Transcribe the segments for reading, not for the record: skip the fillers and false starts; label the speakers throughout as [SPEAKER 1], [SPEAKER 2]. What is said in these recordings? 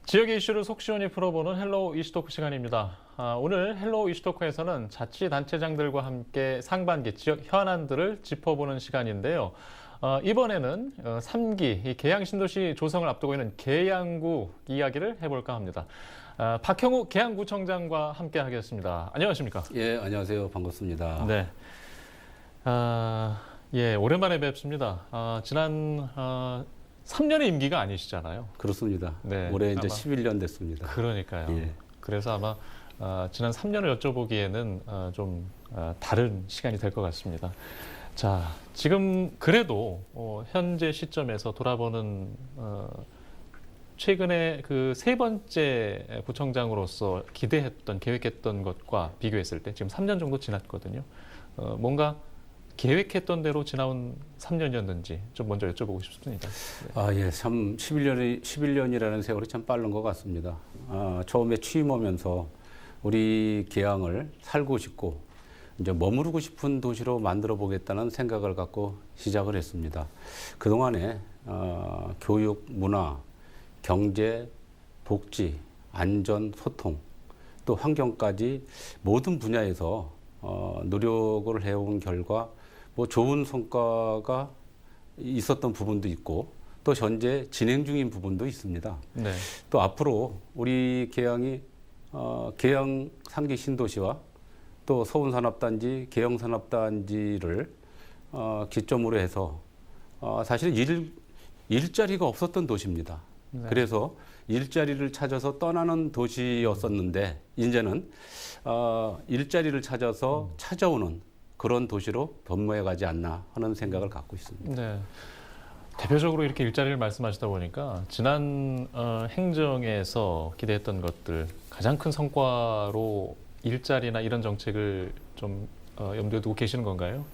[SPEAKER 1] 지역의 이슈를 속 시원히 풀어보는 헬로우 이슈토크 시간입니다. 오늘 헬로우 이슈토크에서는 자치단체장들과 함께 상반기 지역 현안들을 짚어보는 시간인데요. 이번에는 3기 계양신도시 조성을 앞두고 있는 계양구 이야기를 해볼까 합니다. 박형우 계양구청장과 함께 하겠습니다. 안녕하십니까?
[SPEAKER 2] 예, 안녕하세요. 반갑습니다.
[SPEAKER 1] 네. 예, 오랜만에 뵙습니다. 지난 3년의 임기가 아니시잖아요.
[SPEAKER 2] 그렇습니다.
[SPEAKER 1] 네,
[SPEAKER 2] 올해 이제
[SPEAKER 1] 아마
[SPEAKER 2] 11년 됐습니다.
[SPEAKER 1] 그러니까요.
[SPEAKER 2] 예.
[SPEAKER 1] 그래서 아마 지난 3년을 여쭤보기에는 좀 다른 시간이 될 것 같습니다. 자, 지금 그래도 현재 시점에서 돌아보는 최근에 그 세 번째 구청장으로서 기대했던, 계획했던 것과 비교했을 때 지금 3년 정도 지났거든요. 뭔가 계획했던 대로 지나온 3년이었는지 좀 먼저 여쭤보고 싶습니다. 네.
[SPEAKER 2] 예, 참 11년이라는 세월이 참 빠른 것 같습니다. 처음에 취임하면서 우리 계양을 살고 싶고 이제 머무르고 싶은 도시로 만들어 보겠다는 생각을 갖고 시작을 했습니다. 그동안에 교육, 문화, 경제, 복지, 안전, 소통, 또 환경까지 모든 분야에서 노력을 해온 결과 뭐 좋은 성과가 있었던 부분도 있고 또 현재 진행 중인 부분도 있습니다.
[SPEAKER 1] 네.
[SPEAKER 2] 또 앞으로 우리 계양이 계양 3기 신도시와 또 서운산업단지, 계양산업단지를 기점으로 해서 사실 일자리가 없었던 도시입니다.
[SPEAKER 1] 네.
[SPEAKER 2] 그래서 일자리를 찾아서 떠나는 도시였었는데 이제는 일자리를 찾아서 찾아오는 그런 도시로 변모해 가지 않나 하는 생각을 갖고 있습니다.
[SPEAKER 1] 네. 대표적으로 이렇게 일자리를 말씀하시다 보니까 지난 행정에서 기대했던 것들 가장 큰 성과로 일자리나 이런 정책을 좀 염두에 두고 계시는 건가요?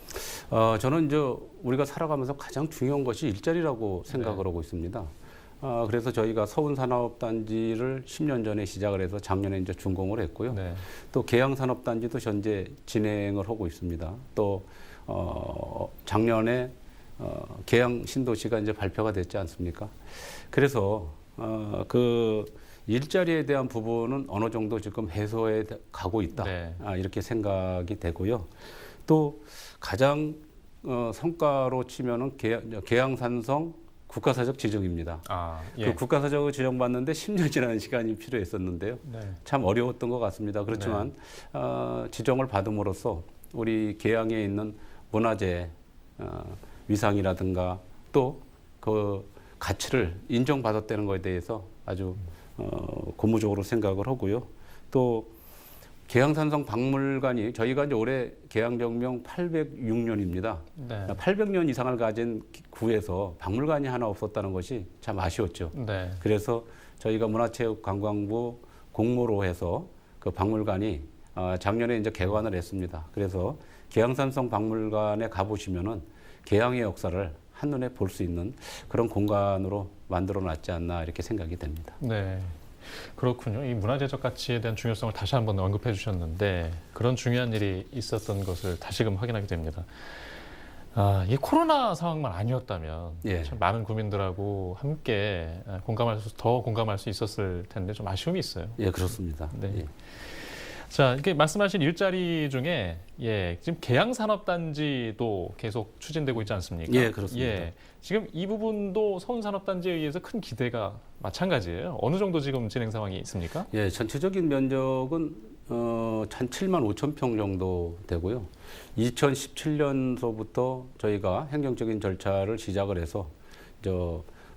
[SPEAKER 2] 저는 이제 우리가 살아가면서 가장 중요한 것이 일자리라고 생각을 하고 있습니다. 그래서 저희가 서운산업단지를 10년 전에 시작을 해서 작년에 이제 준공을 했고요.
[SPEAKER 1] 네.
[SPEAKER 2] 또 계양산업단지도 현재 진행을 하고 있습니다. 또 작년에 계양 신도시가 이제 발표가 됐지 않습니까? 그래서 그 일자리에 대한 부분은 어느 정도 지금 해소해 가고 있다.
[SPEAKER 1] 네.
[SPEAKER 2] 이렇게 생각이 되고요. 또 가장 성과로 치면은 계양산성 국가사적 지정입니다.
[SPEAKER 1] 예.
[SPEAKER 2] 그 국가사적을 지정받는데 10년 지나는 시간이 필요했었는데요.
[SPEAKER 1] 네.
[SPEAKER 2] 참 어려웠던 것 같습니다. 그렇지만 지정을 받음으로써 우리 계양에 있는 문화재 위상이라든가 또 그 가치를 인정받았다는 것에 대해서 아주 고무적으로 생각을 하고요. 또 계양산성 박물관이 저희가 이제 올해 계양정명 806년입니다.
[SPEAKER 1] 네.
[SPEAKER 2] 800년 이상을 가진 구에서 박물관이 하나 없었다는 것이 참 아쉬웠죠.
[SPEAKER 1] 네.
[SPEAKER 2] 그래서 저희가 문화체육관광부 공모로 해서 그 박물관이 작년에 이제 개관을 했습니다. 그래서 계양산성 박물관에 가보시면은 계양의 역사를 한눈에 볼 수 있는 그런 공간으로 만들어 놨지 않나 이렇게 생각이 됩니다.
[SPEAKER 1] 네. 그렇군요. 이 문화재적 가치에 대한 중요성을 다시 한번 언급해 주셨는데 그런 중요한 일이 있었던 것을 다시금 확인하게 됩니다. 이 코로나 상황만 아니었다면
[SPEAKER 2] 예.
[SPEAKER 1] 참 많은 국민들하고 함께 더 공감할 수 있었을 텐데 좀 아쉬움이 있어요.
[SPEAKER 2] 예, 그렇습니다.
[SPEAKER 1] 네.
[SPEAKER 2] 예.
[SPEAKER 1] 자, 이렇게 말씀하신 일자리 중에 지금 계양산업단지도 계속 추진되고 있지 않습니까?
[SPEAKER 2] 예, 그렇습니다.
[SPEAKER 1] 지금 이 부분도 서운산업단지에 의해서 큰 기대가 마찬가지예요. 어느 정도 지금 진행 상황이 있습니까?
[SPEAKER 2] 예, 전체적인 면적은 한 7만 5천 평 정도 되고요. 2017년서부터 저희가 행정적인 절차를 시작을 해서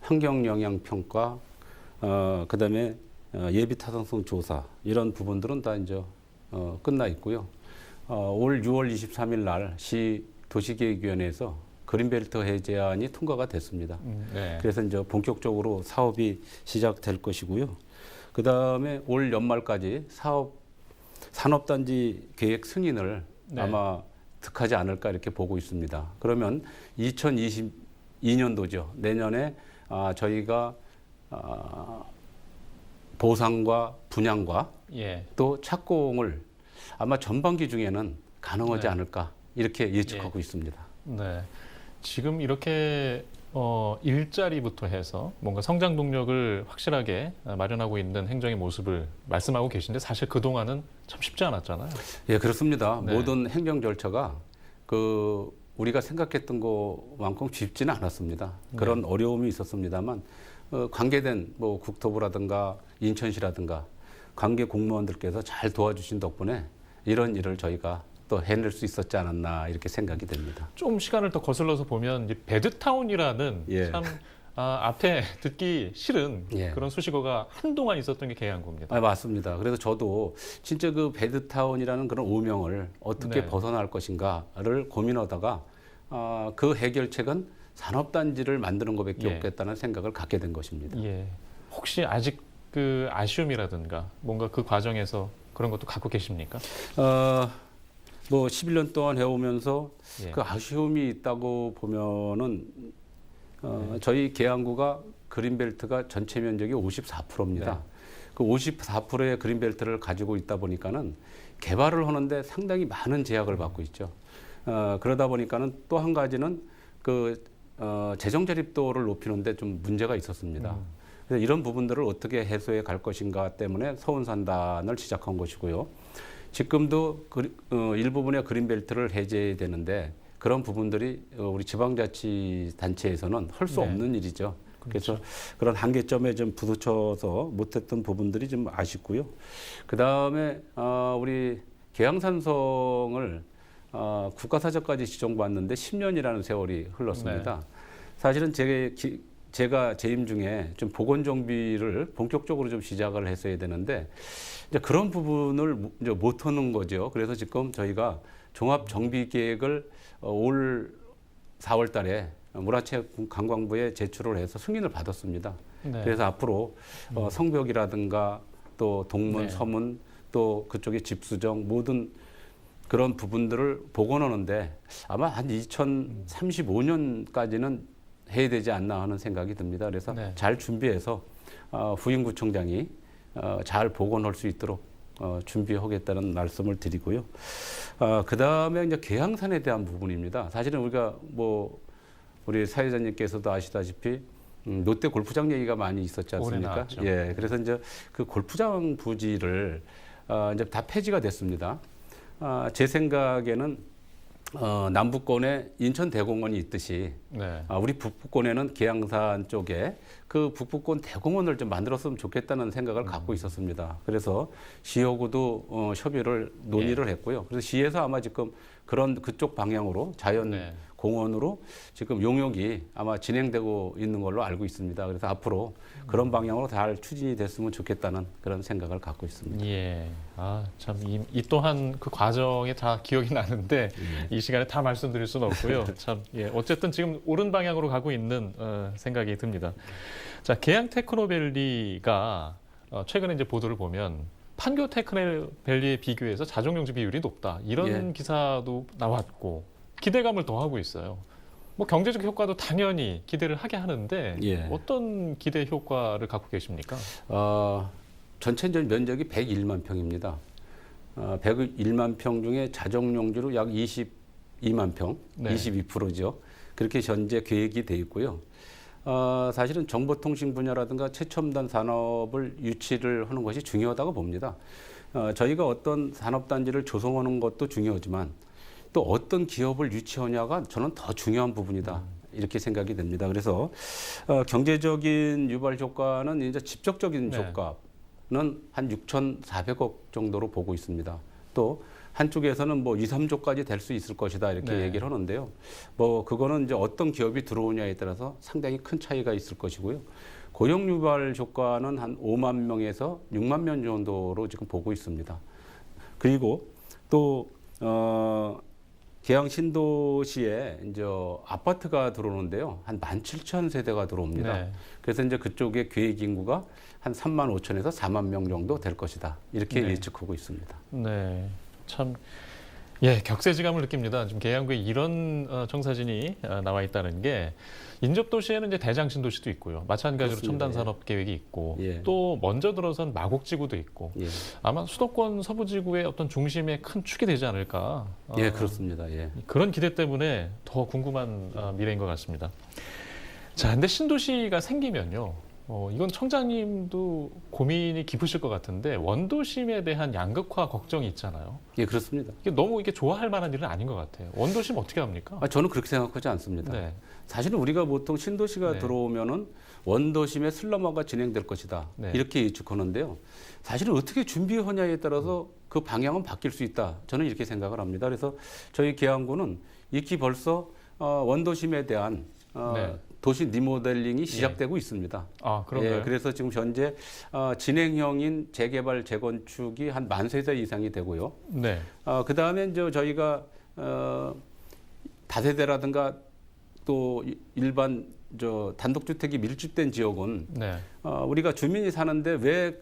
[SPEAKER 2] 환경 영향 평가, 그다음에 예비 타당성 조사 이런 부분들은 다 이제 끝나 있고요. 올 6월 23일 날 시 도시계획위원회에서 그린벨트 해제안이 통과가 됐습니다.
[SPEAKER 1] 네.
[SPEAKER 2] 그래서 이제 본격적으로 사업이 시작될 것이고요. 그 다음에 올 연말까지 산업단지 계획 승인을 아마 득하지 않을까 이렇게 보고 있습니다. 그러면 2022년도죠. 내년에 저희가 보상과 분양과 또 착공을 아마 전반기 중에는 가능하지 않을까 이렇게 예측하고 있습니다.
[SPEAKER 1] 네. 지금 이렇게 일자리부터 해서 뭔가 성장 동력을 확실하게 마련하고 있는 행정의 모습을 말씀하고 계신데 사실 그동안은 참 쉽지 않았잖아요.
[SPEAKER 2] 예, 그렇습니다.
[SPEAKER 1] 네.
[SPEAKER 2] 모든 행정 절차가 우리가 생각했던 것만큼 쉽지는 않았습니다. 그런
[SPEAKER 1] 네.
[SPEAKER 2] 어려움이 있었습니다만 관계된 뭐 국토부라든가 인천시라든가 관계 공무원들께서 잘 도와주신 덕분에 이런 일을 저희가 또 해낼 수 있었지 않았나 이렇게 생각이 됩니다.
[SPEAKER 1] 좀 시간을 더 거슬러서 보면 이제 배드타운이라는
[SPEAKER 2] 예.
[SPEAKER 1] 참 앞에 듣기 싫은
[SPEAKER 2] 예.
[SPEAKER 1] 그런 수식어가 한동안 있었던 게 계양구입니다.
[SPEAKER 2] 맞습니다. 그래서 저도 진짜 그 배드타운이라는 그런 오명을 어떻게
[SPEAKER 1] 네.
[SPEAKER 2] 벗어날 것인가를 고민하다가 그 해결책은 산업단지를 만드는 것밖에
[SPEAKER 1] 예.
[SPEAKER 2] 없겠다는 생각을 갖게 된 것입니다.
[SPEAKER 1] 예. 혹시 아직 그 아쉬움이라든가 뭔가 그 과정에서 그런 것도 갖고 계십니까?
[SPEAKER 2] 뭐 11년 동안 해오면서
[SPEAKER 1] 예.
[SPEAKER 2] 그 아쉬움이 있다고 보면은 저희 계양구가 그린벨트가 전체 면적이 54%입니다.
[SPEAKER 1] 네.
[SPEAKER 2] 그 54%의 그린벨트를 가지고 있다 보니까는 개발을 하는데 상당히 많은 제약을 받고 있죠. 그러다 보니까는 또 한 가지는 재정 자립도를 높이는데 좀 문제가 있었습니다. 그래서 이런 부분들을 어떻게 해소해 갈 것인가 때문에 서운산단을 시작한 것이고요. 지금도 일부분의 그린벨트를 해제되는데 그런 부분들이 우리 지방자치단체에서는 할 수
[SPEAKER 1] 네.
[SPEAKER 2] 없는 일이죠.
[SPEAKER 1] 그렇죠.
[SPEAKER 2] 그래서 그런 한계점에 좀 부딪혀서 못했던 부분들이 좀 아쉽고요. 그 다음에 우리 계양산성을 국가사적까지 지정받는데 10년이라는 세월이 흘렀습니다.
[SPEAKER 1] 네.
[SPEAKER 2] 사실은 제가 재임 중에 좀 보건 정비를 본격적으로 좀 시작을 했어야 되는데 이제 그런 부분을 이제 못 하는 거죠. 그래서 지금 저희가 종합 정비 계획을 올 4월 달에 문화체육관광부에 제출을 해서 승인을 받았습니다.
[SPEAKER 1] 네.
[SPEAKER 2] 그래서 앞으로 성벽이라든가 또 동문,
[SPEAKER 1] 네.
[SPEAKER 2] 서문 또 그쪽에 집수정 모든 그런 부분들을 복원하는데 아마 한 2035년까지는 해야 되지 않나 하는 생각이 듭니다. 그래서
[SPEAKER 1] 네.
[SPEAKER 2] 잘 준비해서 후임구청장이 잘 복원할 수 있도록 준비하겠다는 말씀을 드리고요. 그 다음에 이제 계양산에 대한 부분입니다. 사실은 우리가 우리 사회자님께서도 아시다시피 롯데 골프장 얘기가 많이 있었지
[SPEAKER 1] 오래
[SPEAKER 2] 않습니까?
[SPEAKER 1] 나왔죠.
[SPEAKER 2] 예, 그래서 이제 그 골프장 부지를 이제 다 폐지가 됐습니다. 제 생각에는 남부권에 인천대공원이 있듯이
[SPEAKER 1] 네.
[SPEAKER 2] 우리 북부권에는 계양산 쪽에 그 북부권 대공원을 좀 만들었으면 좋겠다는 생각을 갖고 있었습니다. 그래서 시하고도 협의를 논의를 했고요. 그래서 시에서 아마 지금 그쪽 방향으로 자연
[SPEAKER 1] 네.
[SPEAKER 2] 공원으로 지금 용역이 아마 진행되고 있는 걸로 알고 있습니다. 그래서 앞으로 그런 방향으로 잘 추진이 됐으면 좋겠다는 그런 생각을 갖고 있습니다.
[SPEAKER 1] 예. 참, 이 또한 그 과정에 다 기억이 나는데 이 시간에 다 말씀드릴 수는 없고요. 참, 예. 어쨌든 지금 옳은 방향으로 가고 있는 생각이 듭니다. 자, 계양 테크노밸리가 최근에 이제 보도를 보면 판교 테크노밸리에 비교해서 자정용지 비율이 높다. 이런
[SPEAKER 2] 예.
[SPEAKER 1] 기사도 나왔고 기대감을 더하고 있어요. 뭐 경제적 효과도 당연히 기대를 하게 하는데
[SPEAKER 2] 예.
[SPEAKER 1] 어떤 기대 효과를 갖고 계십니까?
[SPEAKER 2] 전체 면적이 101만 평입니다. 101만 평 중에 자정용지로 약 22만 평,
[SPEAKER 1] 네.
[SPEAKER 2] 22%죠. 그렇게 현재 계획이 돼 있고요. 사실은 정보통신 분야라든가 최첨단 산업을 유치를 하는 것이 중요하다고 봅니다. 저희가 어떤 산업단지를 조성하는 것도 중요하지만 또 어떤 기업을 유치하냐가 저는 더 중요한 부분이다. 이렇게 생각이 됩니다. 그래서 경제적인 유발 효과는 이제 직접적인
[SPEAKER 1] 네.
[SPEAKER 2] 효과는 한 6,400억 정도로 보고 있습니다. 또 한쪽에서는 2, 3조까지 될 수 있을 것이다 이렇게
[SPEAKER 1] 네.
[SPEAKER 2] 얘기를 하는데요. 그거는 이제 어떤 기업이 들어오냐에 따라서 상당히 큰 차이가 있을 것이고요. 고용 유발 효과는 한 5만 명에서 6만 명 정도로 지금 보고 있습니다. 그리고 또 계양 신도시에 이제 아파트가 들어오는데요. 한 17,000세대가 들어옵니다.
[SPEAKER 1] 네.
[SPEAKER 2] 그래서 이제 그쪽에 계획 인구가 한 3만 5천에서 4만 명 정도 될 것이다. 이렇게
[SPEAKER 1] 네.
[SPEAKER 2] 예측하고 있습니다.
[SPEAKER 1] 네, 참, 예, 격세지감을 느낍니다. 지금 계양구에 이런 청사진이 나와 있다는 게 인접 도시에는 이제 대장 신도시도 있고요. 마찬가지로
[SPEAKER 2] 그렇습니다.
[SPEAKER 1] 첨단 산업 계획이 있고
[SPEAKER 2] 예.
[SPEAKER 1] 또 먼저 들어선 마곡지구도 있고
[SPEAKER 2] 예,
[SPEAKER 1] 아마 수도권 서부지구의 어떤 중심의 큰 축이 되지 않을까.
[SPEAKER 2] 예, 그렇습니다. 예.
[SPEAKER 1] 그런 기대 때문에 더 궁금한 미래인 것 같습니다. 자, 근데 신도시가 생기면요. 이건 청장님도 고민이 깊으실 것 같은데 원도심에 대한 양극화 걱정이 있잖아요.
[SPEAKER 2] 예, 그렇습니다.
[SPEAKER 1] 이게 너무 이게 좋아할 만한 일은 아닌 것 같아요. 원도심 어떻게 합니까?
[SPEAKER 2] 저는 그렇게 생각하지 않습니다.
[SPEAKER 1] 네.
[SPEAKER 2] 사실은 우리가 보통 신도시가
[SPEAKER 1] 네.
[SPEAKER 2] 들어오면은 원도심의 슬럼화가 진행될 것이다.
[SPEAKER 1] 네.
[SPEAKER 2] 이렇게 예측하는데요. 사실은 어떻게 준비하냐에 따라서 그 방향은 바뀔 수 있다. 저는 이렇게 생각을 합니다. 그래서 저희 계양구는 익히 벌써 원도심에 대한
[SPEAKER 1] 네.
[SPEAKER 2] 도시 리모델링이 시작되고 있습니다.
[SPEAKER 1] 아, 그런가요?
[SPEAKER 2] 예, 그래서 지금 현재 진행형인 재개발, 재건축이 한 10,000세대 이상이 되고요.
[SPEAKER 1] 네.
[SPEAKER 2] 그 다음에 이제 저희가 다세대라든가 또 일반 단독주택이 밀집된 지역은
[SPEAKER 1] 네.
[SPEAKER 2] 우리가 주민이 사는데 왜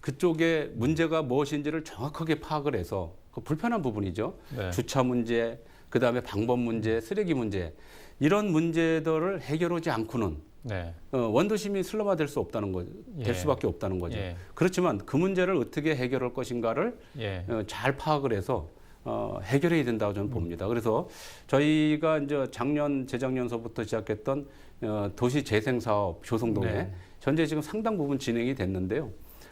[SPEAKER 2] 그쪽에 문제가 무엇인지를 정확하게 파악을 해서 그 불편한 부분이죠.
[SPEAKER 1] 네.
[SPEAKER 2] 주차 문제, 그 다음에 방법 문제, 쓰레기 문제 이런 문제들을 해결하지 않고는
[SPEAKER 1] 네.
[SPEAKER 2] 원도심이 슬럼화될 수 없다는 거죠.
[SPEAKER 1] 예.
[SPEAKER 2] 될 수밖에 없다는 거죠.
[SPEAKER 1] 예.
[SPEAKER 2] 그렇지만 그 문제를 어떻게 해결할 것인가를
[SPEAKER 1] 예.
[SPEAKER 2] 잘 파악을 해서 해결해야 된다고 저는 봅니다. 그래서 저희가 이제 재작년서부터 시작했던 도시 재생 사업 조성동에
[SPEAKER 1] 네.
[SPEAKER 2] 현재 지금 상당 부분 진행이 됐는데요.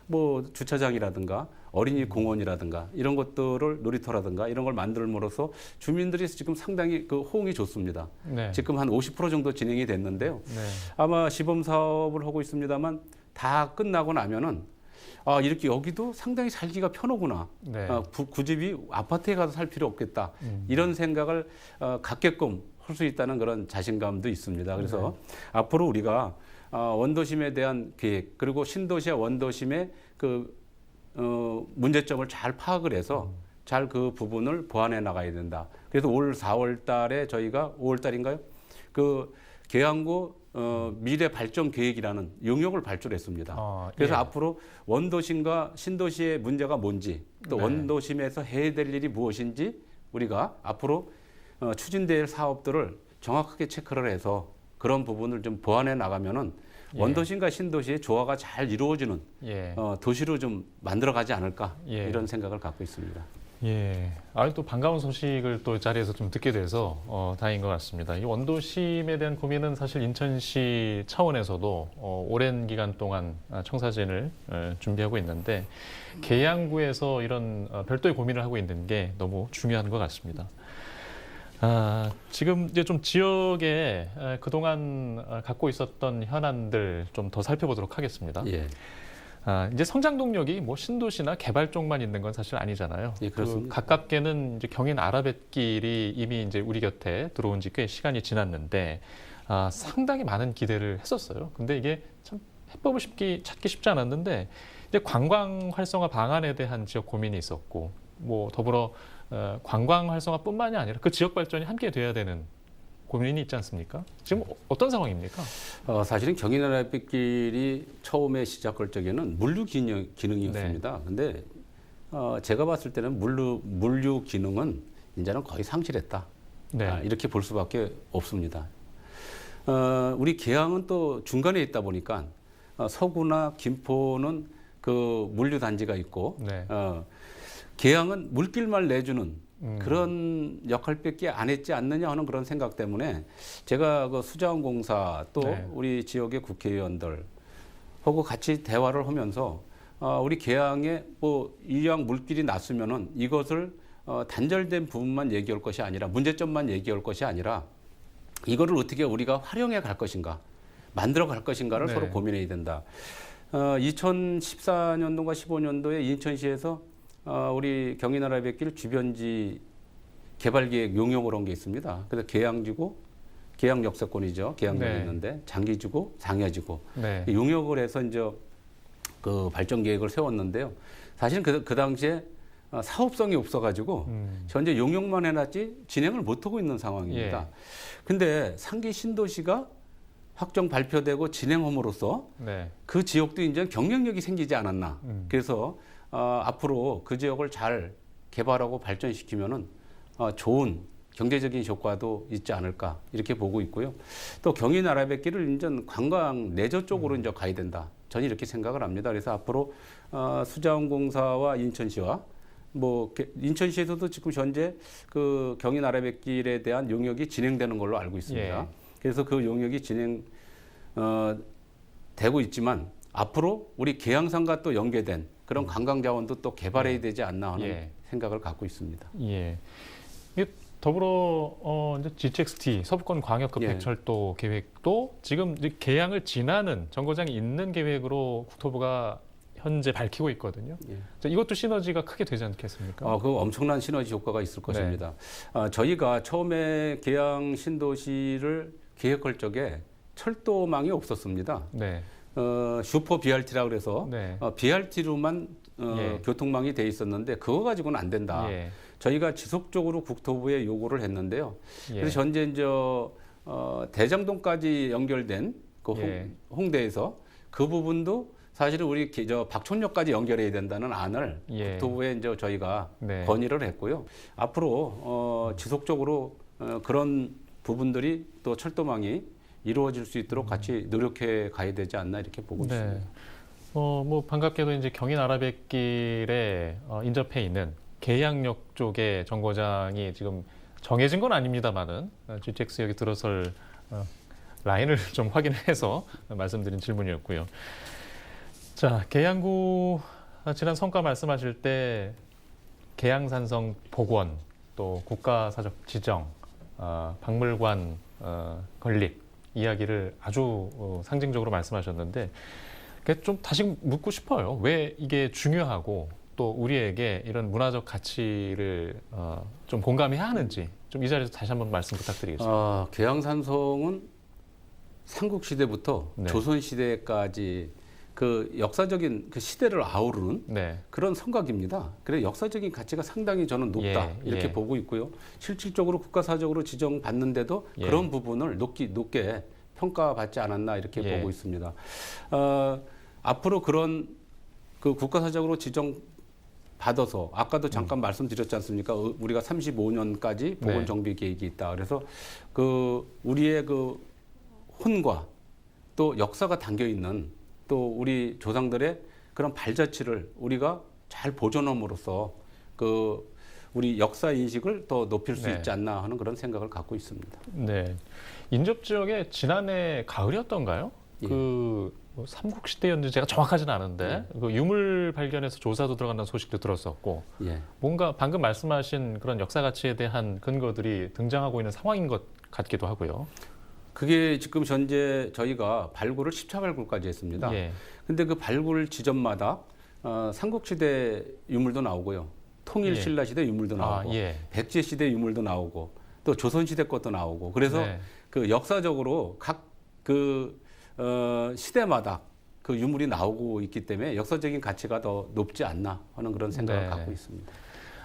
[SPEAKER 2] 뭐 주차장이라든가 어린이 공원이라든가 이런 것들을 놀이터라든가 이런 걸 만들므로써 주민들이 지금 상당히 그 호응이 좋습니다.
[SPEAKER 1] 네.
[SPEAKER 2] 지금 한 50% 정도 진행이 됐는데요.
[SPEAKER 1] 네.
[SPEAKER 2] 아마 시범 사업을 하고 있습니다만 다 끝나고 나면은 이렇게 여기도 상당히 살기가 편하구나.
[SPEAKER 1] 네.
[SPEAKER 2] 굳이 아파트에 가서 살 필요 없겠다. 이런 생각을 갖게끔 할 수 있다는 그런 자신감도 있습니다. 그래서 앞으로 우리가 원도심에 대한 계획 그리고 신도시와 원도심의 그 문제점을 잘 파악을 해서 잘 그 부분을 보완해 나가야 된다. 그래서 올 4월 달에 저희가 5월 달인가요? 그 계양구 미래 발전 계획이라는 용역을 발주했습니다. 그래서
[SPEAKER 1] 예.
[SPEAKER 2] 앞으로 원도심과 신도시의 문제가 뭔지 또
[SPEAKER 1] 네.
[SPEAKER 2] 원도심에서 해야 될 일이 무엇인지 우리가 앞으로 추진될 사업들을 정확하게 체크를 해서 그런 부분을 좀 보완해 나가면은
[SPEAKER 1] 예.
[SPEAKER 2] 원도심과 신도시의 조화가 잘 이루어지는
[SPEAKER 1] 예.
[SPEAKER 2] 도시로 좀 만들어가지 않을까
[SPEAKER 1] 예.
[SPEAKER 2] 이런 생각을 갖고 있습니다.
[SPEAKER 1] 예. 또 반가운 소식을 또 자리에서 좀 듣게 돼서 다행인 것 같습니다. 이 원도심에 대한 고민은 사실 인천시 차원에서도 오랜 기간 동안 청사진을 준비하고 있는데 계양구에서 이런 별도의 고민을 하고 있는 게 너무 중요한 것 같습니다. 지금 이제 좀 지역에 그동안 갖고 있었던 현안들 좀 더 살펴보도록 하겠습니다.
[SPEAKER 2] 예.
[SPEAKER 1] 이제 성장 동력이 뭐 신도시나 개발 쪽만 있는 건 사실 아니잖아요.
[SPEAKER 2] 예, 그렇습니다.
[SPEAKER 1] 가깝게는 이제 경인 아라뱃길이 이미 이제 우리 곁에 들어온 지 꽤 시간이 지났는데 상당히 많은 기대를 했었어요. 근데 이게 참 해법을 찾기 쉽지 않았는데 이제 관광 활성화 방안에 대한 지역 고민이 있었고 뭐 더불어 관광 활성화뿐만이 아니라 그 지역 발전이 함께 돼야 되는 고민이 있지 않습니까? 지금 어떤 상황입니까?
[SPEAKER 2] 사실은 경인 아라뱃길이 처음에 시작할 적에는 물류 기능이었습니다. 근데 제가 봤을 때는 물류 기능은 이제는 거의 상실했다.
[SPEAKER 1] 네.
[SPEAKER 2] 이렇게 볼 수밖에 없습니다. 우리 계양은 또 중간에 있다 보니까 서구나 김포는 그 물류 단지가 있고
[SPEAKER 1] 네.
[SPEAKER 2] 계양은 물길만 내주는 그런 역할밖에 안 했지 않느냐 하는 그런 생각 때문에 제가 그 수자원공사 또
[SPEAKER 1] 네.
[SPEAKER 2] 우리 지역의 국회의원들 하고 같이 대화를 하면서 우리 계양에 뭐 이왕 물길이 났으면은 이것을 단절된 부분만 얘기할 것이 아니라 문제점만 얘기할 것이 아니라 이거를 어떻게 우리가 활용해 갈 것인가 만들어 갈 것인가를
[SPEAKER 1] 네.
[SPEAKER 2] 서로 고민해야 된다. 2014년도인가 15년도에 인천시에서 우리 경인 아라뱃길 주변지 개발계획 용역을 한 게 있습니다. 그래서 계양지구, 계양 역세권이죠. 계양역이
[SPEAKER 1] 네.
[SPEAKER 2] 있는데 장기지구, 상야지구
[SPEAKER 1] 네.
[SPEAKER 2] 용역을 해서 이제 그 발전 계획을 세웠는데요. 사실은 그 당시에 사업성이 없어가지고 현재 용역만 해놨지 진행을 못 하고 있는 상황입니다.
[SPEAKER 1] 예.
[SPEAKER 2] 근데 상기 신도시가 확정 발표되고 진행함으로써
[SPEAKER 1] 네.
[SPEAKER 2] 그 지역도 이제 경쟁력이 생기지 않았나. 그래서 앞으로 그 지역을 잘 개발하고 발전시키면은 좋은 경제적인 효과도 있지 않을까 이렇게 보고 있고요. 또 경인 아라뱃길을 이제 관광 내저 쪽으로 이제 가야 된다. 저는 이렇게 생각을 합니다. 그래서 앞으로 수자원공사와 인천시와 뭐 인천시에서도 지금 현재 그 경인 아라뱃길에 대한 용역이 진행되는 걸로 알고 있습니다.
[SPEAKER 1] 예.
[SPEAKER 2] 그래서 그 용역이 진행 되고 있지만 앞으로 우리 계양산과 또 연계된 그런 관광 자원도 또 개발해야 되지 않나 하는
[SPEAKER 1] 예.
[SPEAKER 2] 생각을 갖고 있습니다.
[SPEAKER 1] 예. 이게 더불어 이제 GTX-T 서부권 광역급행철도 계획도 지금 이제 개항을 지나는 정거장이 있는 계획으로 국토부가 현재 밝히고 있거든요.
[SPEAKER 2] 예.
[SPEAKER 1] 자, 이것도 시너지가 크게 되지 않겠습니까?
[SPEAKER 2] 그 엄청난 시너지 효과가 있을 것입니다. 저희가 처음에 계양 신도시를 계획할 적에 철도망이 없었습니다.
[SPEAKER 1] 네.
[SPEAKER 2] 슈퍼 BRT라고 그래서
[SPEAKER 1] 네.
[SPEAKER 2] BRT로만
[SPEAKER 1] 예.
[SPEAKER 2] 교통망이 돼 있었는데 그거 가지고는 안 된다.
[SPEAKER 1] 예.
[SPEAKER 2] 저희가 지속적으로 국토부에 요구를 했는데요.
[SPEAKER 1] 예.
[SPEAKER 2] 그래서 현재 이제 대장동까지 연결된 그
[SPEAKER 1] 예.
[SPEAKER 2] 홍대에서 그 부분도 사실은 우리 박촌역까지 연결해야 된다는 안을
[SPEAKER 1] 예.
[SPEAKER 2] 국토부에 이제 저희가
[SPEAKER 1] 네.
[SPEAKER 2] 건의를 했고요. 앞으로 지속적으로 그런 부분들이 또 철도망이 이루어질 수 있도록 같이 노력해 가야 되지 않나 이렇게 보고
[SPEAKER 1] 네.
[SPEAKER 2] 있습니다.
[SPEAKER 1] 뭐 반갑게도 이제 경인 아라뱃길에 인접해 있는 계양역 쪽의 정거장이 지금 정해진 건 아닙니다만은 GTX역에 들어설 라인을 좀 확인해서 말씀드린 질문이었고요. 자, 계양구 지난 성과 말씀하실 때 계양산성 복원, 또 국가사적 지정, 박물관 건립 이야기를 아주 상징적으로 말씀하셨는데 좀 다시 묻고 싶어요. 왜 이게 중요하고 또 우리에게 이런 문화적 가치를 좀 공감해야 하는지 좀 이 자리에서 다시 한번 말씀 부탁드리겠습니다.
[SPEAKER 2] 계양산성은 삼국시대부터
[SPEAKER 1] 네.
[SPEAKER 2] 조선시대까지 그 역사적인 그 시대를 아우르는
[SPEAKER 1] 네.
[SPEAKER 2] 그런 성곽입니다. 그래 역사적인 가치가 상당히 저는 높다
[SPEAKER 1] 예,
[SPEAKER 2] 이렇게
[SPEAKER 1] 예.
[SPEAKER 2] 보고 있고요. 실질적으로 국가사적으로 지정받는데도
[SPEAKER 1] 예.
[SPEAKER 2] 그런 부분을 높게 평가받지 않았나 이렇게
[SPEAKER 1] 예.
[SPEAKER 2] 보고 있습니다. 앞으로 그런 그 국가사적으로 지정 받아서 아까도 잠깐 말씀드렸지 않습니까? 우리가 35년까지 보건 정비 계획이 있다. 그래서 그 우리의 그 혼과 또 역사가 담겨 있는 또 우리 조상들의 그런 발자취를 우리가 잘 보존함으로써 그 우리 역사 인식을 더 높일 수
[SPEAKER 1] 네.
[SPEAKER 2] 있지 않나 하는 그런 생각을 갖고 있습니다.
[SPEAKER 1] 네. 인접 지역에 지난해 가을이었던가요?
[SPEAKER 2] 예.
[SPEAKER 1] 그 삼국시대였는지 제가 정확하지는 않은데 그 유물 발견해서 조사도 들어간다는 소식도 들었었고
[SPEAKER 2] 예.
[SPEAKER 1] 뭔가 방금 말씀하신 그런 역사 가치에 대한 근거들이 등장하고 있는 상황인 것 같기도 하고요.
[SPEAKER 2] 그게 지금 현재 저희가 발굴을 10차 발굴까지 했습니다.
[SPEAKER 1] 예.
[SPEAKER 2] 근데 그 발굴 지점마다 삼국시대 유물도 나오고요. 통일신라시대 유물도 나오고
[SPEAKER 1] 예.
[SPEAKER 2] 백제시대 유물도 나오고 또 조선시대 것도 나오고 그래서
[SPEAKER 1] 네.
[SPEAKER 2] 그 역사적으로 각 그 시대마다 그 유물이 나오고 있기 때문에 역사적인 가치가 더 높지 않나 하는 그런 생각을
[SPEAKER 1] 네.
[SPEAKER 2] 갖고 있습니다.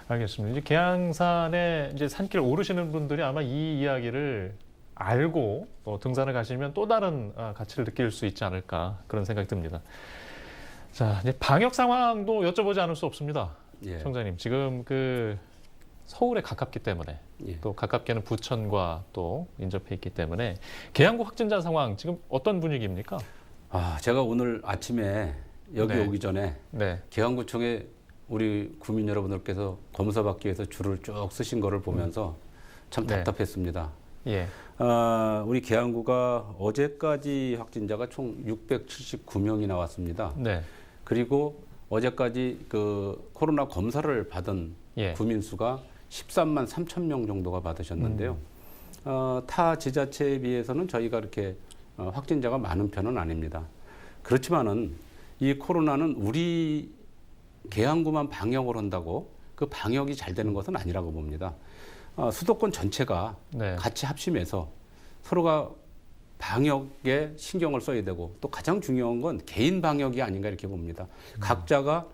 [SPEAKER 1] 알겠습니다. 이제 계양산에 이제 산길 오르시는 분들이 아마 이 이야기를 알고 또 등산을 가시면 또 다른 가치를 느낄 수 있지 않을까 그런 생각이 듭니다. 자, 이제 방역 상황도 여쭤보지 않을 수 없습니다.
[SPEAKER 2] 예.
[SPEAKER 1] 청장님, 지금 그 서울에 가깝기 때문에
[SPEAKER 2] 예.
[SPEAKER 1] 또 가깝게는 부천과 또 인접해 있기 때문에 계양구 확진자 상황 지금 어떤 분위기입니까?
[SPEAKER 2] 제가 오늘 아침에 여기
[SPEAKER 1] 네.
[SPEAKER 2] 오기 전에
[SPEAKER 1] 네,
[SPEAKER 2] 계양구청에 우리 구민 여러분들께서 검사받기 위해서 줄을 쭉 쓰신 거를 보면서 참
[SPEAKER 1] 네.
[SPEAKER 2] 답답했습니다.
[SPEAKER 1] 예,
[SPEAKER 2] 우리 계양구가 어제까지 확진자가 총 679명이 나왔습니다.
[SPEAKER 1] 네,
[SPEAKER 2] 그리고 어제까지 그 코로나 검사를 받은
[SPEAKER 1] 예,
[SPEAKER 2] 구민 수가 13만 3천 명 정도가 받으셨는데요. 타 지자체에 비해서는 저희가 이렇게 확진자가 많은 편은 아닙니다. 그렇지만은 이 코로나는 우리 계양구만 방역을 한다고 그 방역이 잘 되는 것은 아니라고 봅니다. 수도권 전체가
[SPEAKER 1] 네,
[SPEAKER 2] 같이 합심해서 서로가 방역에 신경을 써야 되고 또 가장 중요한 건 개인 방역이 아닌가 이렇게 봅니다. 각자가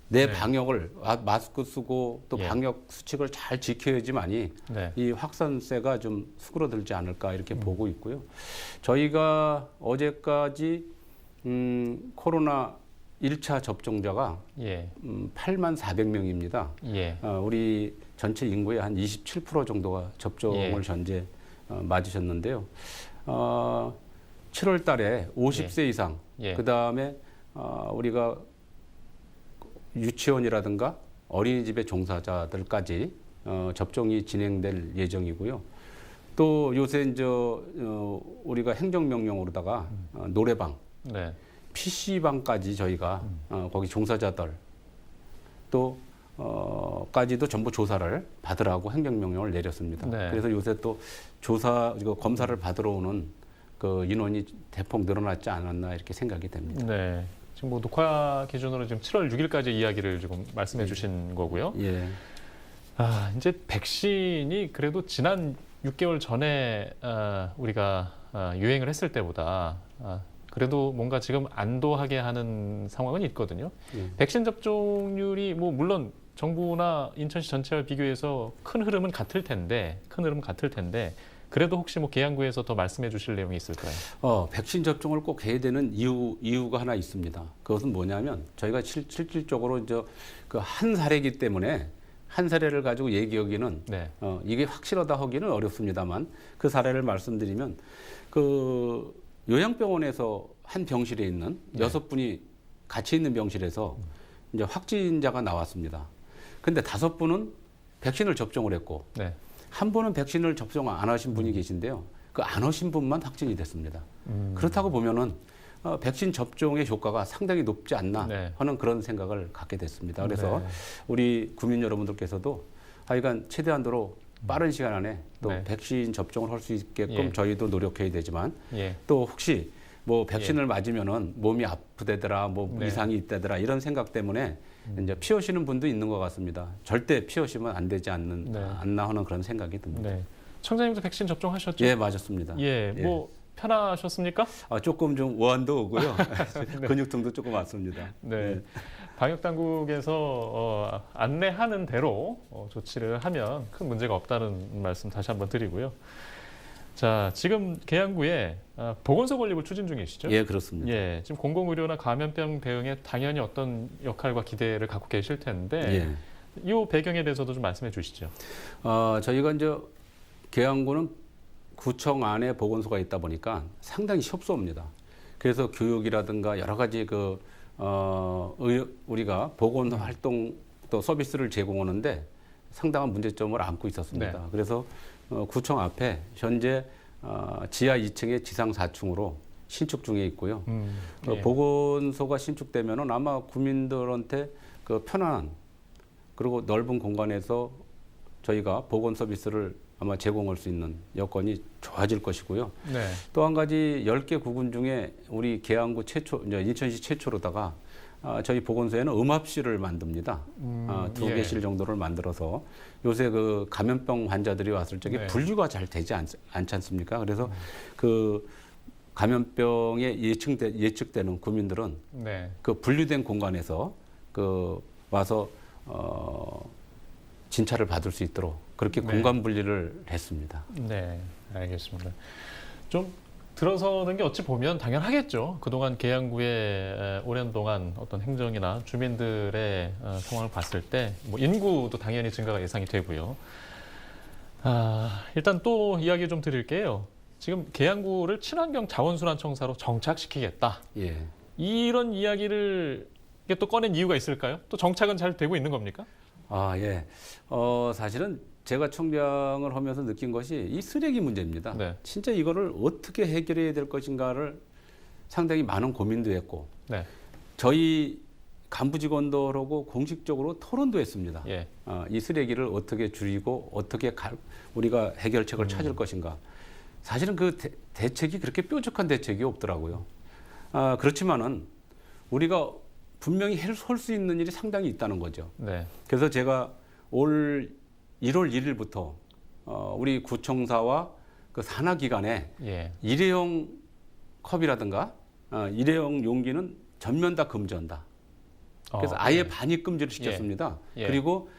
[SPEAKER 2] 내
[SPEAKER 1] 네.
[SPEAKER 2] 방역을 마스크 쓰고 또
[SPEAKER 1] 예.
[SPEAKER 2] 방역 수칙을 잘 지켜야지만이
[SPEAKER 1] 네,
[SPEAKER 2] 이 확산세가 좀 수그러들지 않을까 이렇게 보고 있고요. 저희가 어제까지 코로나 1차 접종자가
[SPEAKER 1] 예,
[SPEAKER 2] 8만 400명입니다.
[SPEAKER 1] 예,
[SPEAKER 2] 우리 전체 인구의 한 27% 정도가 접종을
[SPEAKER 1] 예.
[SPEAKER 2] 현재 맞으셨는데요. 7월 달에 50세 이상,
[SPEAKER 1] 예.
[SPEAKER 2] 그 다음에 우리가 유치원이라든가 어린이집의 종사자들까지 접종이 진행될 예정이고요. 또 요새 이제 우리가 행정명령으로다가 노래방,
[SPEAKER 1] 네.
[SPEAKER 2] PC방까지 저희가 거기 종사자들 또 까지도 전부 조사를 받으라고 행정명령을 내렸습니다.
[SPEAKER 1] 네.
[SPEAKER 2] 그래서 요새 또 조사 이거 검사를 받으러 오는 그 인원이 대폭 늘어났지 않았나 이렇게 생각이 됩니다.
[SPEAKER 1] 네. 지금 뭐 녹화 기준으로 지금 7월 6일까지 이야기를 지금 말씀해 주신 거고요.
[SPEAKER 2] 예.
[SPEAKER 1] 아, 이제 백신이 그래도 지난 6개월 전에 우리가 유행을 했을 때보다 그래도 뭔가 지금 안도하게 하는 상황은 있거든요.
[SPEAKER 2] 예.
[SPEAKER 1] 백신 접종률이 뭐 물론 정부나 인천시 전체와 비교해서 큰 흐름은 같을 텐데 그래도 혹시 뭐 계양구에서 더 말씀해 주실 내용이 있을까요?
[SPEAKER 2] 백신 접종을 꼭 해야 되는 이유가 하나 있습니다. 그것은 뭐냐면 저희가 실질적으로 이제 그 한 사례이기 때문에 한 사례를 가지고 얘기하기는
[SPEAKER 1] 네.
[SPEAKER 2] 이게 확실하다 하기는 어렵습니다만 그 사례를 말씀드리면 그 요양병원에서 한 병실에 있는
[SPEAKER 1] 네.
[SPEAKER 2] 6분이 같이 있는 병실에서 이제 확진자가 나왔습니다. 근데 5분은 백신을 접종을 했고
[SPEAKER 1] 네.
[SPEAKER 2] 한 분은 백신을 접종 안 하신 분이 계신데요. 그 안 하신 분만 확진이 됐습니다. 그렇다고 보면은 백신 접종의 효과가 상당히 높지 않나
[SPEAKER 1] 네.
[SPEAKER 2] 하는 그런 생각을 갖게 됐습니다. 그래서
[SPEAKER 1] 네.
[SPEAKER 2] 우리 국민 여러분들께서도 하여간 최대한도로 빠른 시간 안에 또
[SPEAKER 1] 네.
[SPEAKER 2] 백신 접종을 할 수 있게끔
[SPEAKER 1] 예.
[SPEAKER 2] 저희도 노력해야 되지만
[SPEAKER 1] 예.
[SPEAKER 2] 또 혹시 뭐 백신을 맞으면은 몸이 아프다더라, 뭐
[SPEAKER 1] 네.
[SPEAKER 2] 이상이 있다더라 이런 생각 때문에 이제 피하시는 분도 있는 것 같습니다. 절대 피하시면 안 되지
[SPEAKER 1] 네.
[SPEAKER 2] 않나 하는 그런 생각이 듭니다.
[SPEAKER 1] 네. 청장님도 백신 접종하셨죠?
[SPEAKER 2] 예, 맞았습니다.
[SPEAKER 1] 예. 뭐 편하셨습니까?
[SPEAKER 2] 조금 좀 우환도 오고요. 근육통도 조금 왔습니다.
[SPEAKER 1] 네. 방역 당국에서 안내하는 대로 조치를 하면 큰 문제가 없다는 말씀 다시 한번 드리고요. 자, 지금 계양구에 보건소 건립을 추진 중이시죠?
[SPEAKER 2] 예, 그렇습니다.
[SPEAKER 1] 예, 지금 공공의료나 감염병 대응에 당연히 어떤 역할과 기대를 갖고 계실 텐데
[SPEAKER 2] 예.
[SPEAKER 1] 이 배경에 대해서도 좀 말씀해 주시죠.
[SPEAKER 2] 저희가 이제 계양구는 구청 안에 보건소가 있다 보니까 상당히 협소합니다. 그래서 교육이라든가 여러 가지 우리가 보건 활동 또 서비스를 제공하는데 상당한 문제점을 안고 있었습니다.
[SPEAKER 1] 네.
[SPEAKER 2] 그래서 구청 앞에 현재 지하 2층에 지상 4층으로 신축 중에 있고요.
[SPEAKER 1] 예.
[SPEAKER 2] 보건소가 신축되면은 아마 국민들한테 그 편안한 그리고 넓은 공간에서 저희가 보건 서비스를 아마 제공할 수 있는 여건이 좋아질 것이고요.
[SPEAKER 1] 네.
[SPEAKER 2] 또 한 가지 10개 구군 중에 우리 계양구 최초, 이제 인천시 최초로다가 저희 보건소에는 음압실을 만듭니다. 2개실 정도를 만들어서 요새 그 감염병 환자들이 왔을 적에
[SPEAKER 1] 네.
[SPEAKER 2] 분류가 잘 되지 않지 않습니까? 그래서 그 감염병에 예측되는 국민들은
[SPEAKER 1] 네.
[SPEAKER 2] 그 분류된 공간에서 그 와서 진찰을 받을 수 있도록 그렇게
[SPEAKER 1] 네.
[SPEAKER 2] 공간 분리를 했습니다.
[SPEAKER 1] 네, 알겠습니다. 좀 들어서는 게 어찌 보면 당연하겠죠. 그동안 계양구에 오랜 동안 어떤 행정이나 주민들의 상황을 봤을 때 뭐 인구도 당연히 증가가 예상이 되고요. 일단 또 이야기 좀 드릴게요. 지금 계양구를 친환경 자원순환청사로 정착시키겠다.
[SPEAKER 2] 예.
[SPEAKER 1] 이런 이야기를 이게 또 꺼낸 이유가 있을까요? 또 정착은 잘 되고 있는 겁니까?
[SPEAKER 2] 예. 사실은 제가 청장을 하면서 느낀 것이 이 쓰레기 문제입니다.
[SPEAKER 1] 네.
[SPEAKER 2] 진짜 이거를 어떻게 해결해야 될 것인가를 상당히 많은 고민도 했고,
[SPEAKER 1] 네.
[SPEAKER 2] 저희 간부 직원들하고 공식적으로 토론도 했습니다.
[SPEAKER 1] 예.
[SPEAKER 2] 이 쓰레기를 어떻게 줄이고 어떻게 우리가 해결책을 찾을 것인가. 사실은 그 대책이 그렇게 뾰족한 대책이 없더라고요. 그렇지만은 우리가 분명히 할 수 있는 일이 상당히 있다는 거죠.
[SPEAKER 1] 네.
[SPEAKER 2] 그래서 제가 올 1월 1일부터 우리 구청사와 그 산하기관에
[SPEAKER 1] 예.
[SPEAKER 2] 일회용 컵이라든가 일회용 용기는 전면 다 금지한다. 그래서 아예
[SPEAKER 1] 네.
[SPEAKER 2] 반입 금지를 시켰습니다.
[SPEAKER 1] 예.
[SPEAKER 2] 그리고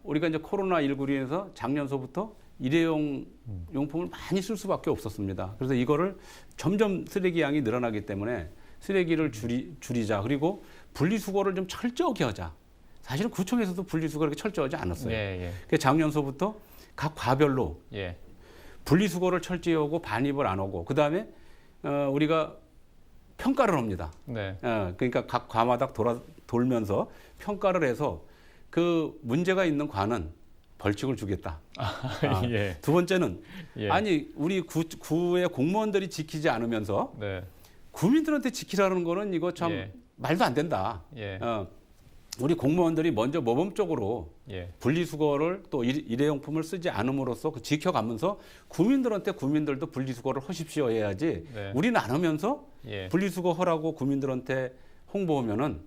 [SPEAKER 2] 우리가 이제 코로나19로 인해서 작년서부터 일회용 용품을 많이 쓸 수밖에 없었습니다. 그래서 이거를 점점 쓰레기 양이 늘어나기 때문에 쓰레기를 줄이자. 그리고 분리수거를 좀 철저하게 하자. 사실은 구청에서도 분리수거를 그렇게 철저하지 않았어요.
[SPEAKER 1] 예.
[SPEAKER 2] 그래서 작년서부터 각 과별로
[SPEAKER 1] 예.
[SPEAKER 2] 분리수거를 철저히 하고 반입을 안 하고 그다음에 우리가 평가를 합니다.
[SPEAKER 1] 네.
[SPEAKER 2] 그러니까 각 과마다 돌면서 평가를 해서 그 문제가 있는 관은 벌칙을 주겠다.
[SPEAKER 1] 예.
[SPEAKER 2] 두 번째는
[SPEAKER 1] 예.
[SPEAKER 2] 아니 우리 구의 공무원들이 지키지 않으면서
[SPEAKER 1] 네.
[SPEAKER 2] 구민들한테 지키라는 거는 이거 참
[SPEAKER 1] 예.
[SPEAKER 2] 말도 안 된다.
[SPEAKER 1] 예.
[SPEAKER 2] 우리 공무원들이 먼저 모범적으로
[SPEAKER 1] 예.
[SPEAKER 2] 분리수거를 또 일회용품을 쓰지 않음으로써 그 지켜가면서 구민들도 분리수거를 하십시오 해야지.
[SPEAKER 1] 네.
[SPEAKER 2] 우리는 안 하면서
[SPEAKER 1] 예.
[SPEAKER 2] 분리수거 하라고 구민들한테 홍보하면은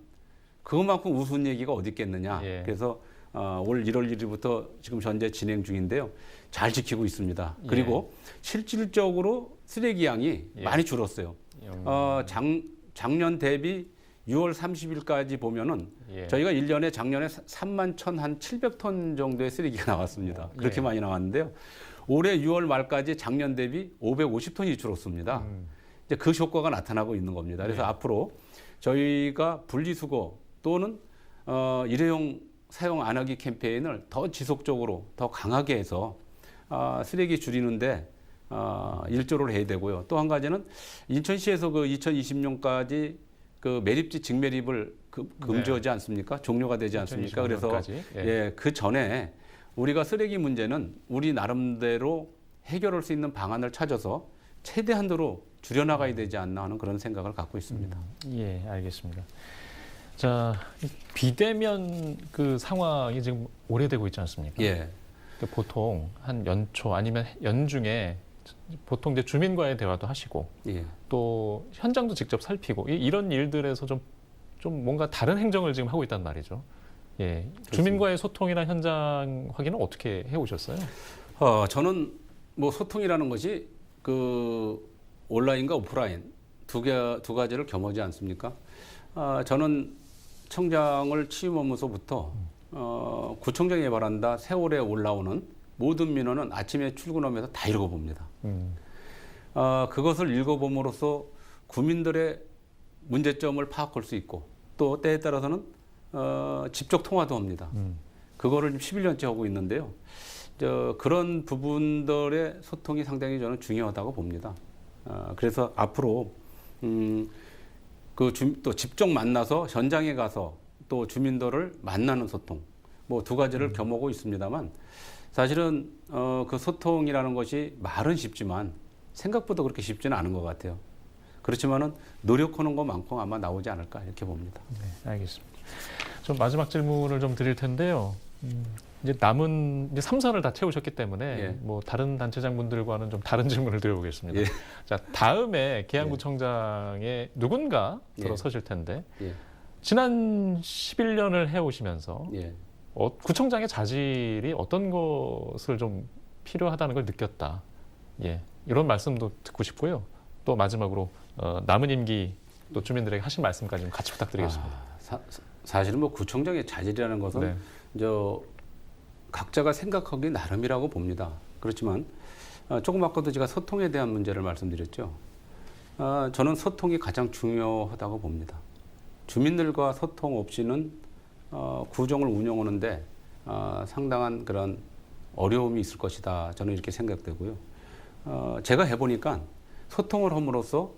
[SPEAKER 2] 그것만큼 우스운 얘기가 어디 있겠느냐.
[SPEAKER 1] 예.
[SPEAKER 2] 그래서 올 1월 1일부터 지금 현재 진행 중인데요. 잘 지키고 있습니다. 그리고 실질적으로 쓰레기 양이
[SPEAKER 1] 예.
[SPEAKER 2] 많이 줄었어요. 작년 대비 6월 30일까지 보면은
[SPEAKER 1] 예.
[SPEAKER 2] 저희가 1년에 작년에 31,700톤 정도의 쓰레기가 나왔습니다. 그렇게
[SPEAKER 1] 예.
[SPEAKER 2] 많이 나왔는데요. 올해 6월 말까지 작년 대비 550톤이 줄었습니다. 이제 그 효과가 나타나고 있는 겁니다. 그래서
[SPEAKER 1] 예.
[SPEAKER 2] 앞으로 저희가 분리수거 또는 일회용 사용 안 하기 캠페인을 더 지속적으로 더 강하게 해서 쓰레기 줄이는데 일조를 해야 되고요. 또 한 가지는 인천시에서 그 2020년까지 그 매립지 직매립을 금지하지 않습니까? 종료가 되지 않습니까? 그래서
[SPEAKER 1] 2020년까지.
[SPEAKER 2] 예, 그 전에 우리가 쓰레기 문제는 우리 나름대로 해결할 수 있는 방안을 찾아서 최대한도로 줄여나가야 되지 않나 하는 그런 생각을 갖고 있습니다.
[SPEAKER 1] 예, 알겠습니다. 자, 이 비대면 그 상황이 지금 오래되고 있지 않습니까?
[SPEAKER 2] 예,
[SPEAKER 1] 근데 보통 한 연초 아니면 연중에 보통 이제 주민과의 대화도 하시고
[SPEAKER 2] 예.
[SPEAKER 1] 또 현장도 직접 살피고 이런 일들에서 좀 뭔가 다른 행정을 지금 하고 있단 말이죠. 예, 주민과의 소통이나 현장 확인은 어떻게 해오셨어요?
[SPEAKER 2] 저는 뭐 소통이라는 것이 그 온라인과 오프라인 두 가지를 겸하지 않습니까? 저는 청장을 취임하면서부터 구청장에 바란다 세월에 올라오는 모든 민원은 아침에 출근하면서 다 읽어봅니다. 그것을 읽어봄으로써 구민들의 문제점을 파악할 수 있고 또 때에 따라서는 직접 통화도 합니다. 그거를 11년째 하고 있는데요. 그런 부분들의 소통이 상당히 저는 중요하다고 봅니다. 그래서 앞으로 또 직접 만나서 현장에 가서 또 주민들을 만나는 소통 뭐 두 가지를 겸하고 있습니다만 사실은 그 소통이라는 것이 말은 쉽지만 생각보다 그렇게 쉽지는 않은 것 같아요. 그렇지만은 노력하는 것만큼 아마 나오지 않을까 이렇게 봅니다.
[SPEAKER 1] 네, 알겠습니다. 좀 마지막 질문을 좀 드릴 텐데요. 이제 남은 이제 3선을 다 채우셨기 때문에
[SPEAKER 2] 예.
[SPEAKER 1] 뭐 다른 단체장분들과는 좀 다른 질문을 드려보겠습니다.
[SPEAKER 2] 예.
[SPEAKER 1] 자, 다음에 계양구청장에 누군가
[SPEAKER 2] 예.
[SPEAKER 1] 들어서실 텐데
[SPEAKER 2] 예.
[SPEAKER 1] 지난 11년을 해오시면서
[SPEAKER 2] 예.
[SPEAKER 1] 구청장의 자질이 어떤 것을 좀 필요하다는 걸 느꼈다. 예, 이런 말씀도 듣고 싶고요. 또 마지막으로 남은 임기 또 주민들에게 하신 말씀까지 좀 같이 부탁드리겠습니다.
[SPEAKER 2] 사실은 뭐 구청장의 자질이라는 것은
[SPEAKER 1] 네.
[SPEAKER 2] 각자가 생각하기 나름이라고 봅니다. 그렇지만 조금 아까도 제가 소통에 대한 문제를 말씀드렸죠. 저는 소통이 가장 중요하다고 봅니다. 주민들과 소통 없이는 구정을 운영하는데 상당한 그런 어려움이 있을 것이다. 저는 이렇게 생각되고요. 제가 해보니까 소통을 함으로써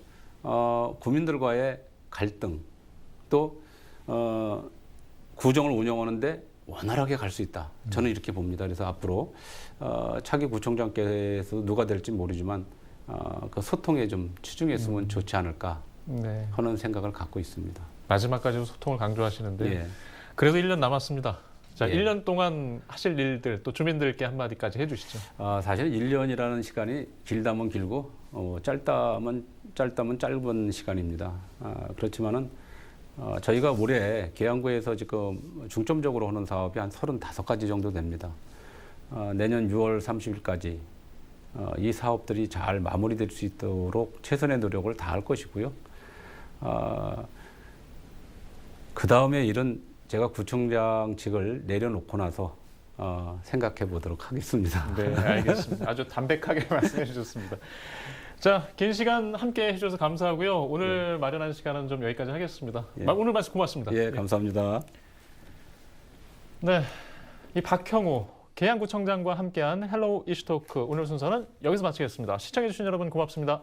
[SPEAKER 2] 구민들과의 갈등 또 구정을 운영하는데 원활하게 갈 수 있다. 저는 이렇게 봅니다. 그래서 앞으로 차기 구청장께서 누가 될지 모르지만 그 소통에 좀 치중했으면 좋지 않을까
[SPEAKER 1] 네.
[SPEAKER 2] 하는 생각을 갖고 있습니다.
[SPEAKER 1] 마지막까지도 소통을 강조하시는데
[SPEAKER 2] 예.
[SPEAKER 1] 그래도 1년 남았습니다. 자,
[SPEAKER 2] 예.
[SPEAKER 1] 1년 동안 하실 일들 또 주민들께 한마디까지 해주시죠.
[SPEAKER 2] 사실 1년이라는 시간이 길다면 길고 짧다면 짧은 시간입니다. 그렇지만은 저희가 올해 계양구에서 지금 중점적으로 하는 사업이 한 35가지 정도 됩니다. 내년 6월 30일까지 이 사업들이 잘 마무리될 수 있도록 최선의 노력을 다할 것이고요. 그 다음에 일은 제가 구청장직을 내려놓고 나서 생각해 보도록 하겠습니다.
[SPEAKER 1] 네, 알겠습니다. 아주 담백하게 말씀해 주셨습니다. 자, 긴 시간 함께 해주셔서 감사하고요. 오늘 마련한 시간은 좀 여기까지 하겠습니다.
[SPEAKER 2] 예.
[SPEAKER 1] 오늘 말씀 고맙습니다.
[SPEAKER 2] 예, 감사합니다.
[SPEAKER 1] 네, 이 박형우 계양구청장과 함께한 헬로우 이슈토크 오늘 순서는 여기서 마치겠습니다. 시청해주신 여러분 고맙습니다.